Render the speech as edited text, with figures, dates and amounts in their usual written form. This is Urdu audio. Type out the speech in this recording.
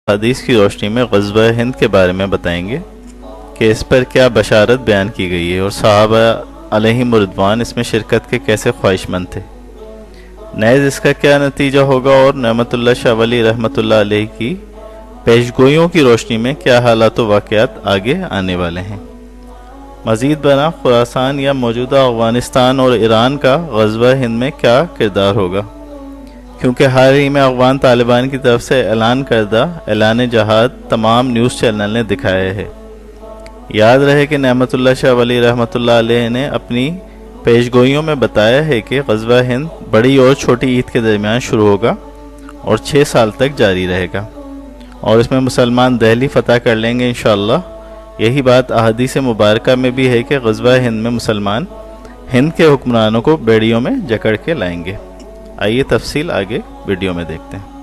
حدیث کی روشنی میں غزوہ ہند کے بارے میں بتائیں گے کہ اس پر کیا بشارت بیان کی گئی ہے اور صحابہ علیہم رضوان اس میں شرکت کے کیسے خواہش مند تھے، نیز اس کا کیا نتیجہ ہوگا، اور نعمت اللہ شاہ ولی رحمۃ اللہ علیہ کی پیشگوئیوں کی روشنی میں کیا حالات و واقعات آگے آنے والے ہیں۔ مزید برآں خراسان یا موجودہ افغانستان اور ایران کا غزوہ ہند میں کیا کردار ہوگا، کیونکہ حال ہی میں افغان طالبان کی طرف سے اعلان کردہ اعلان جہاد تمام نیوز چینل نے دکھایا ہے۔ یاد رہے کہ نعمت اللہ شاہ ولی رحمۃ اللہ علیہ نے اپنی پیشگوئیوں میں بتایا ہے کہ غزوہ ہند بڑی اور چھوٹی عید کے درمیان شروع ہوگا اور 6 سال تک جاری رہے گا، اور اس میں مسلمان دہلی فتح کر لیں گے انشاءاللہ۔ یہی بات احادیث مبارکہ میں بھی ہے کہ غزوہ ہند میں مسلمان ہند کے حکمرانوں کو بیڑیوں میں جکڑ کے لائیں گے۔ آئیے تفصیل آگے ویڈیو میں دیکھتے ہیں۔